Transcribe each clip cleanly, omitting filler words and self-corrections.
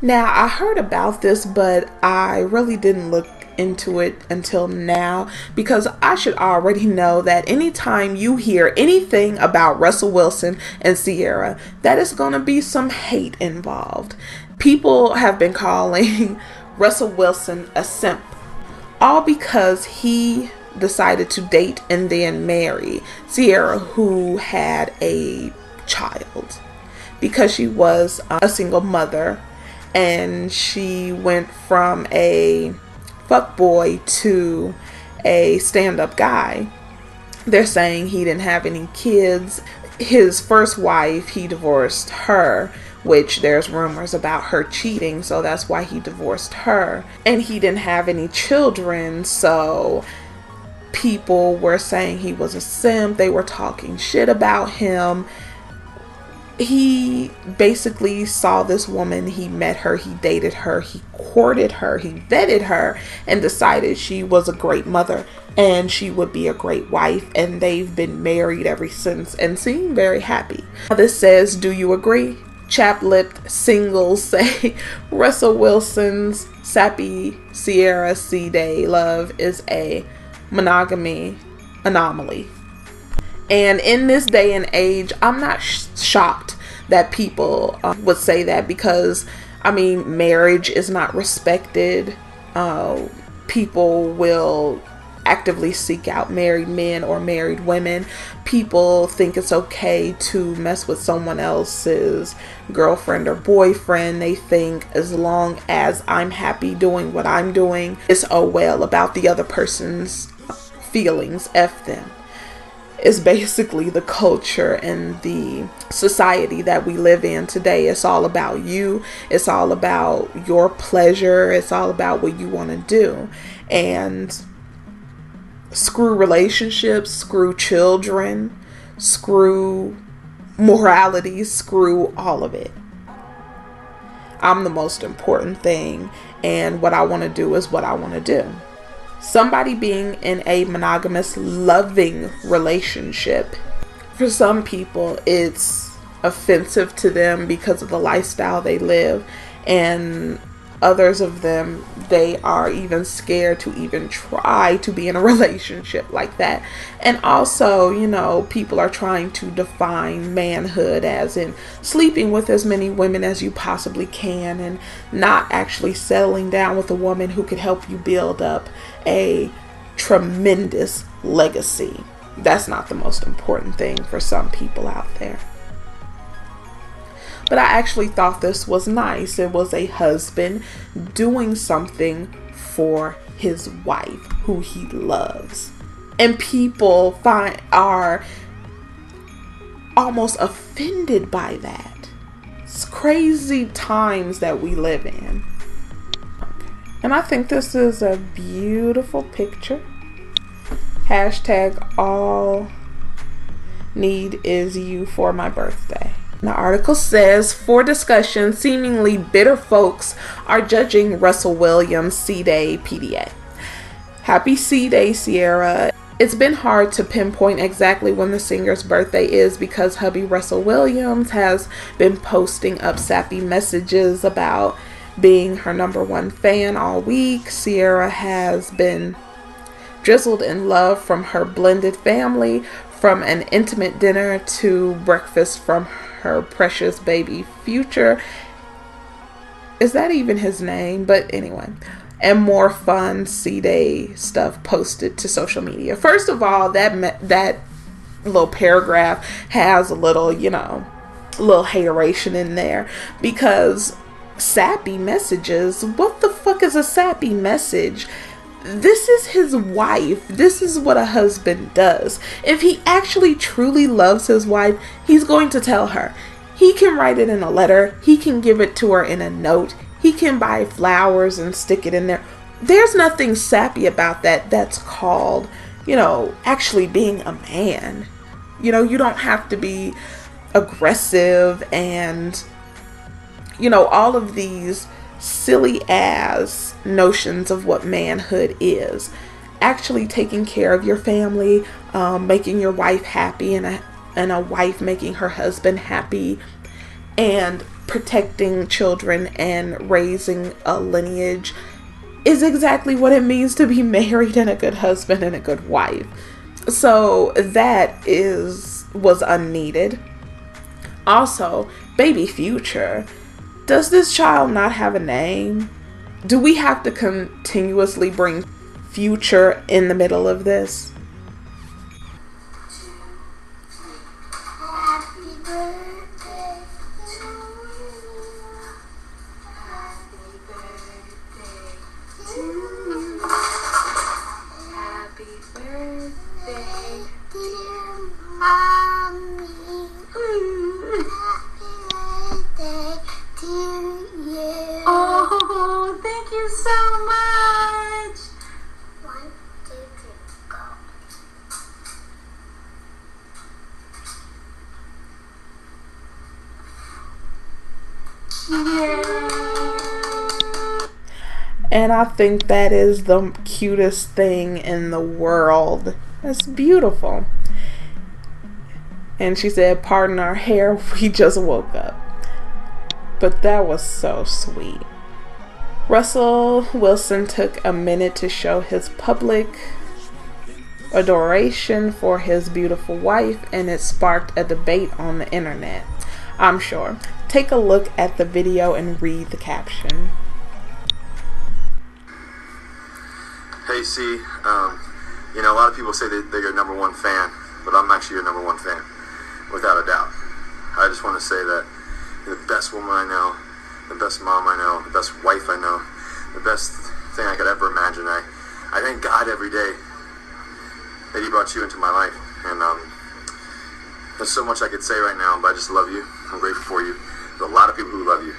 Now, I heard about this, but I really didn't look into it until now, because I should already know that anytime you hear anything about Russell Wilson and Ciara, that is going to be some hate involved. People have been calling Russell Wilson a simp, all because he decided to date and then marry Ciara, who had a child, because she was a single mother, and she went from a fuckboy to a stand-up guy. They're saying he didn't have any kids. His first wife, he divorced her, which there's rumors about her cheating, so that's why he divorced her. And he didn't have any children, so people were saying he was a simp. They were talking shit about him. He basically saw this woman, he met her, he dated her, he courted her, he vetted her, and decided she was a great mother and she would be a great wife, and they've been married ever since and seem very happy. This says, do you agree? Chap-lipped singles say Russell Wilson's sappy Ciara C-Day love is a monogamy anomaly. And in this day and age, I'm not shocked that people would say that, because, I mean, marriage is not respected. People will actively seek out married men or married women. People think it's okay to mess with someone else's girlfriend or boyfriend. They think as long as I'm happy doing what I'm doing, it's oh well about the other person's feelings, F them. Is basically the culture and the society that we live in today. It's all about you. It's all about your pleasure. It's all about what you want to do. And screw relationships, screw children, screw morality, screw all of it. I'm the most important thing, and what I want to do is what I want to do. Somebody being in a monogamous, loving relationship, for some people, it's offensive to them because of the lifestyle they live, and others of them, they are even scared to even try to be in a relationship like that. And also, you know, people are trying to define manhood as in sleeping with as many women as you possibly can, and not actually settling down with a woman who could help you build up a tremendous legacy. That's not the most important thing for some people out there. But I actually thought this was nice. It was a husband doing something for his wife who he loves. And people are almost offended by that. It's crazy times that we live in. And I think this is a beautiful picture. Hashtag all need is you for my birthday. The article says, for discussion, seemingly bitter folks are judging Russell Williams' C-Day PDA. Happy C-Day, Ciara. It's been hard to pinpoint exactly when the singer's birthday is, because hubby Russell Williams has been posting up sappy messages about being her #1 fan all week. Ciara has been drizzled in love from her blended family, from an intimate dinner to breakfast from her precious baby Fcuk. Is that even his name? But anyway, and more fun C-Day stuff posted to social media. First of all, that little paragraph has a little, you know, little hateration in there, because sappy messages, what the fuck is a sappy message? This is his wife. This is what a husband does. If he actually truly loves his wife, he's going to tell her. He can write it in a letter. He can give it to her in a note. He can buy flowers and stick it in there. There's nothing sappy about that. That's called, you know, actually being a man. You know, you don't have to be aggressive and, you know, all of these silly ass notions of what manhood is. Actually taking care of your family, making your wife happy, and a wife making her husband happy, and protecting children and raising a lineage is exactly what it means to be married and a good husband and a good wife. So that was unneeded. Also, baby Future, does this child not have a name? Do we have to continuously bring Future in the middle of this? Oh, thank you so much. 1, 2, 3, go. And I think that is the cutest thing in the world. That's beautiful. And she said, pardon our hair, we just woke up. But that was so sweet. Russell Wilson took a minute to show his public adoration for his beautiful wife, and it sparked a debate on the internet, I'm sure. Take a look at the video and read the caption. Hey C, you know, a lot of people say that they're your number one fan, but I'm actually your number one fan, without a doubt. I just want to say that you're the best woman I know, the best mom I know, the best wife I know, the best thing I could ever imagine. I thank God every day that He brought you into my life, and there's so much I could say right now, but I just love you. I'm grateful for you. There's a lot of people who love you,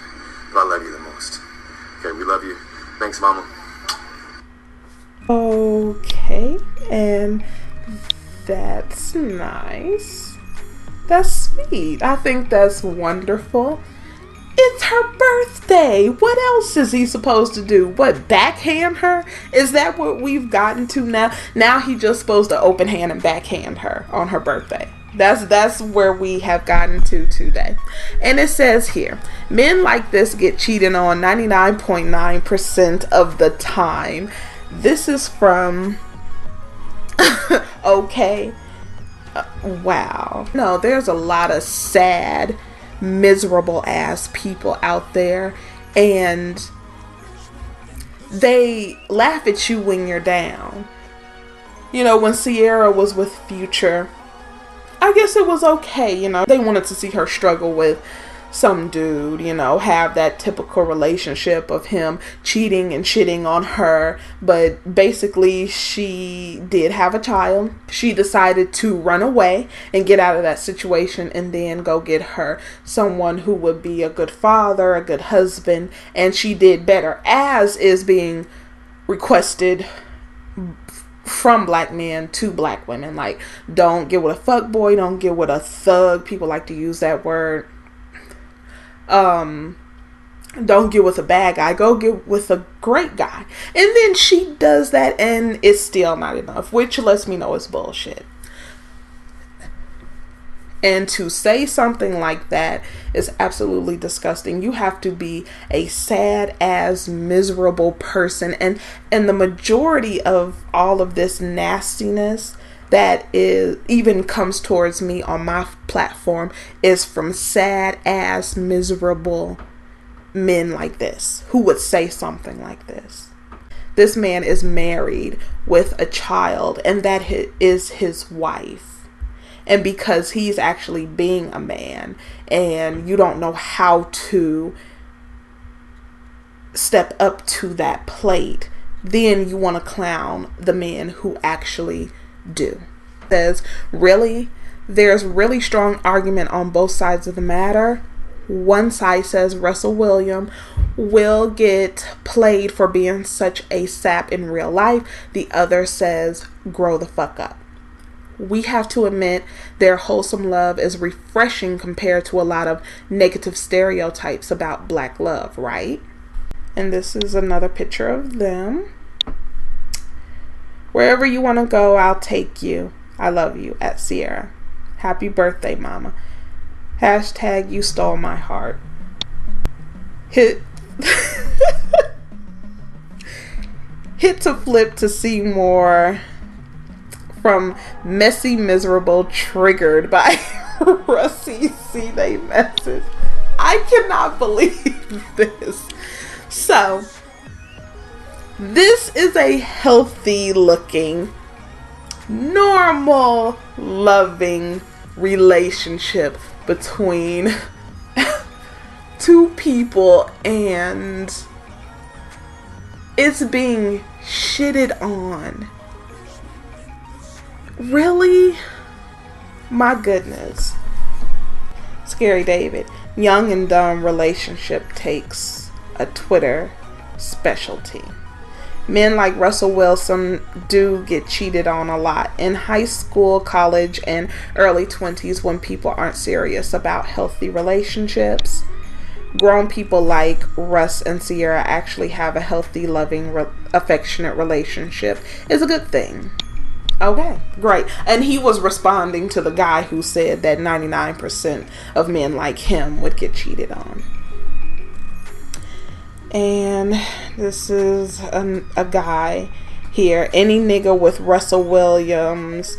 but I love you the most. Okay, we love you. Thanks, Mama. Okay, and that's nice. That's sweet. I think that's wonderful. It's her birthday. What else is he supposed to do? What, backhand her? Is that what we've gotten to now? Now he's just supposed to open hand and backhand her on her birthday. That's where we have gotten to today. And it says here, men like this get cheated on 99.9% of the time. This is from okay. Wow. No, there's a lot of sad, miserable ass people out there, and they laugh at you when you're down. You know, when Ciara was with Future, I guess it was okay, you know. They wanted to see her struggle with some dude, you know, have that typical relationship of him cheating and shitting on her. But basically, she did have a child. She decided to run away and get out of that situation and then go get her someone who would be a good father, a good husband. And she did better, as is being requested from black men to black women. Like, don't get with a fuck boy, don't get with a thug. People like to use that word. Don't get with a bad guy, go get with a great guy. And then she does that, and it's still not enough, which lets me know it's bullshit. And to say something like that is absolutely disgusting. You have to be a sad ass miserable person, and the majority of all of this nastiness that is even comes towards me on my platform is from sad ass miserable men like this who would say something like this. This man is married with a child, and that is his wife. And because he's actually being a man and you don't know how to step up to that plate, then you want to clown the men who actually do. Says, really? There's really strong argument on both sides of the matter. One side says Russell William will get played for being such a sap in real life. The other says grow the fuck up. We have to admit their wholesome love is refreshing compared to a lot of negative stereotypes about black love, right? And this is another picture of them. Wherever you want to go, I'll take you. I love you, at Ciara. Happy birthday, mama. Hashtag you stole my heart. hit hit to flip to see more from messy, miserable, triggered by Russie. See they message. I cannot believe this. So, this is a healthy looking, normal, loving relationship between two people, and it's being shitted on. Really? My goodness. Scary David. Young and dumb relationship takes a Twitter specialty. Men like Russell Wilson do get cheated on a lot in high school, college, and early 20s when people aren't serious about healthy relationships. Grown people like Russ and Ciara actually have a healthy, loving, affectionate relationship. Is a good thing. Okay, great. And he was responding to the guy who said that 99% of men like him would get cheated on. And this is a guy here. Any nigga with Russell Williams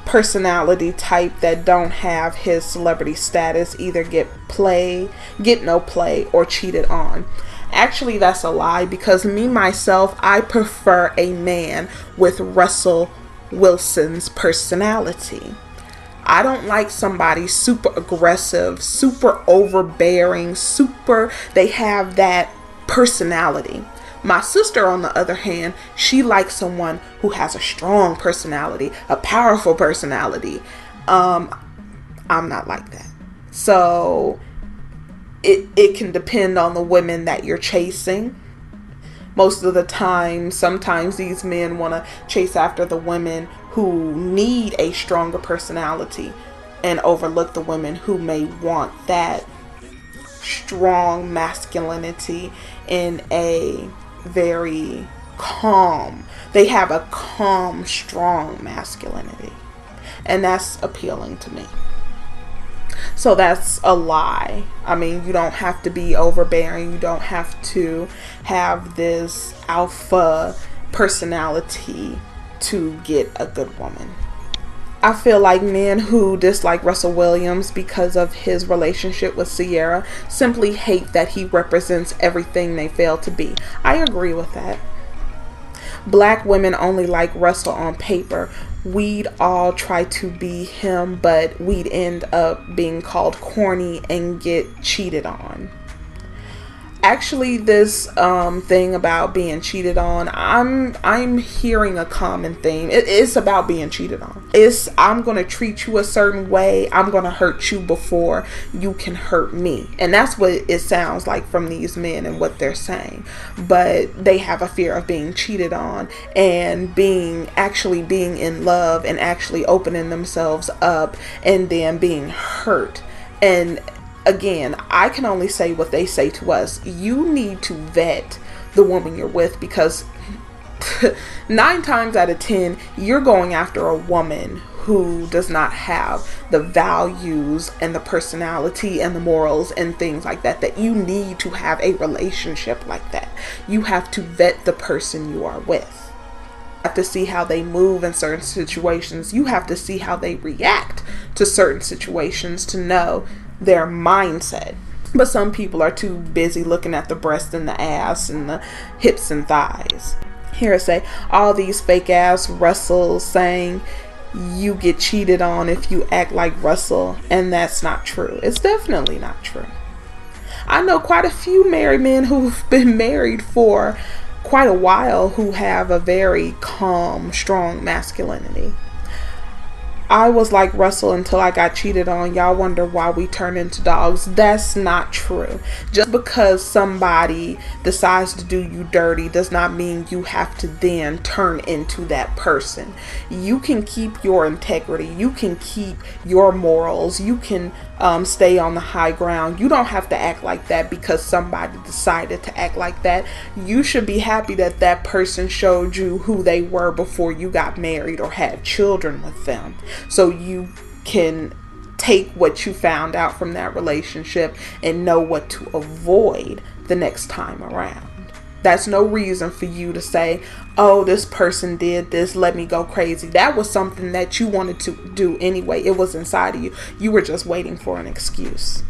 personality type that don't have his celebrity status either get no play, or cheated on. Actually, that's a lie, because me, myself, I prefer a man with Russell Wilson's personality. I don't like somebody super aggressive, super overbearing, they have that personality. My sister, on the other hand, she likes someone who has a strong personality, a powerful personality. I'm not like that. So it can depend on the women that you're chasing. Most of the time, sometimes these men want to chase after the women who need a stronger personality and overlook the women who may want that strong masculinity in a very calm. They have a calm, strong masculinity. And that's appealing to me. So that's a lie. I mean, you don't have to be overbearing. You don't have to have this alpha personality to get a good woman. I feel like men who dislike Russell Williams because of his relationship with Ciara simply hate that he represents everything they fail to be. I agree with that. Black women only like Russell on paper. We'd all try to be him, but we'd end up being called corny and get cheated on. Actually, this thing about being cheated on, I'm hearing a common theme. It's about being cheated on. I'm gonna treat you a certain way. I'm gonna hurt you before you can hurt me, and that's what it sounds like from these men and what they're saying. But they have a fear of being cheated on and being in love and actually opening themselves up and then being hurt. And again, I can only say what they say to us. You need to vet the woman you're with, because 9 times out of 10, you're going after a woman who does not have the values and the personality and the morals and things like that you need to have a relationship like that. You have to vet the person you are with. You have to see how they move in certain situations. You have to see how they react to certain situations to know their mindset. But some people are too busy looking at the breast and the ass and the hips and thighs. Here I say, all these fake ass Russells saying you get cheated on if you act like Russell, and that's not true. It's definitely not true. I know quite a few married men who've been married for quite a while who have a very calm, strong masculinity. I was like Russell until I got cheated on. Y'all wonder why we turn into dogs. That's not true. Just because somebody decides to do you dirty does not mean you have to then turn into that person. You can keep your integrity. You can keep your morals. You can stay on the high ground. You don't have to act like that because somebody decided to act like that. You should be happy that that person showed you who they were before you got married or had children with them. So you can take what you found out from that relationship and know what to avoid the next time around. That's no reason for you to say, oh, this person did this, let me go crazy. That was something that you wanted to do anyway. It was inside of you. You were just waiting for an excuse.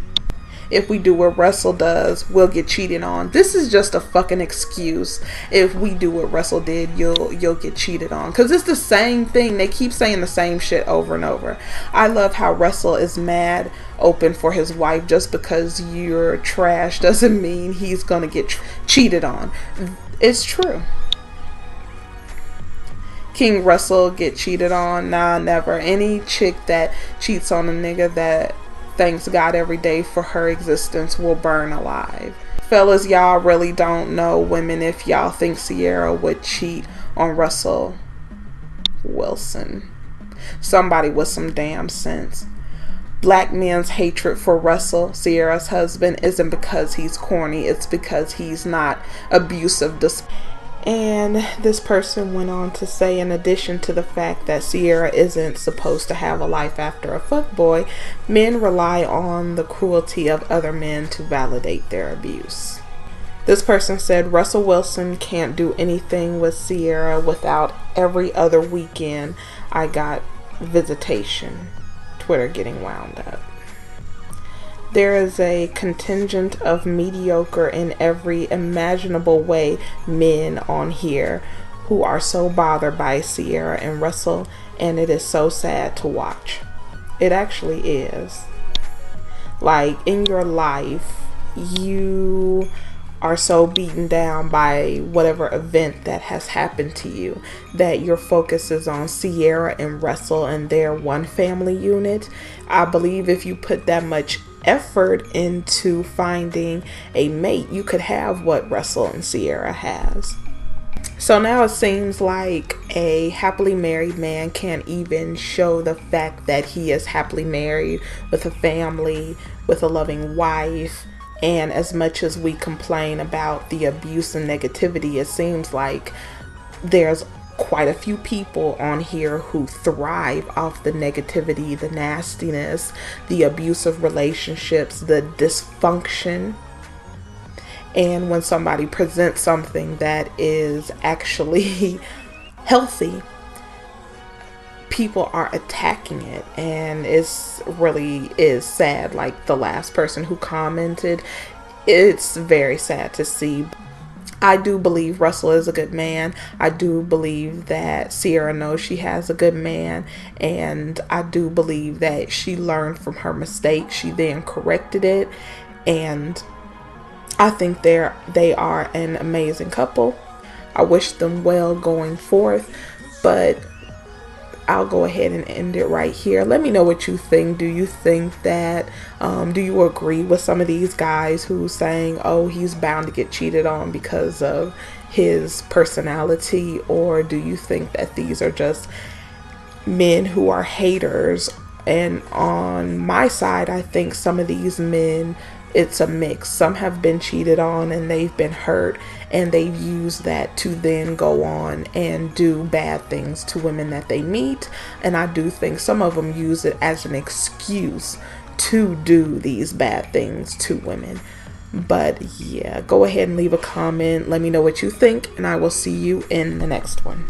If we do what Russell does, we'll get cheated on. This is just a fucking excuse. If we do what Russell did, you'll get cheated on. Because it's the same thing. They keep saying the same shit over and over. I love how Russell is mad open for his wife. Just because you're trash doesn't mean he's going to get cheated on. It's true. King Russell get cheated on? Nah, never. Any chick that cheats on a nigga that thanks God every day for her existence will burn alive. Fellas, y'all really don't know women if y'all think Ciara would cheat on Russell Wilson. Somebody with some damn sense. Black men's hatred for Russell, Ciara's husband, isn't because he's corny. It's because he's not abusive. And this person went on to say, in addition to the fact that Ciara isn't supposed to have a life after a fuckboy, men rely on the cruelty of other men to validate their abuse. This person said, Russell Wilson can't do anything with Ciara without every other weekend I got visitation. Twitter getting wound up. There is a contingent of mediocre in every imaginable way men on here who are so bothered by Ciara and Russell, and it is so sad to watch. It actually is. Like, in your life, you are so beaten down by whatever event that has happened to you that your focus is on Ciara and Russell and their one family unit. I believe if you put that much effort into finding a mate, you could have what Russell and Ciara has. So now it seems like a happily married man can't even show the fact that he is happily married with a family, with a loving wife. And as much as we complain about the abuse and negativity, it seems like there's quite a few people on here who thrive off the negativity, the nastiness, the abusive relationships, the dysfunction. And when somebody presents something that is actually healthy, people are attacking it, and it's really is sad. Like the last person who commented, it's very sad to see. I do believe Russell is a good man. I do believe that Ciara knows she has a good man, and I do believe that she learned from her mistake. She then corrected it, and I think they are an amazing couple. I wish them well going forth, but I'll go ahead and end it right here. Let me know what you think. Do you think that, do you agree with some of these guys who's saying, oh, he's bound to get cheated on because of his personality? Or do you think that these are just men who are haters? And on my side, I think some of these men, it's a mix. Some have been cheated on and they've been hurt, and they've used that to then go on and do bad things to women that they meet. And I do think some of them use it as an excuse to do these bad things to women. But yeah, go ahead and leave a comment. Let me know what you think, and I will see you in the next one.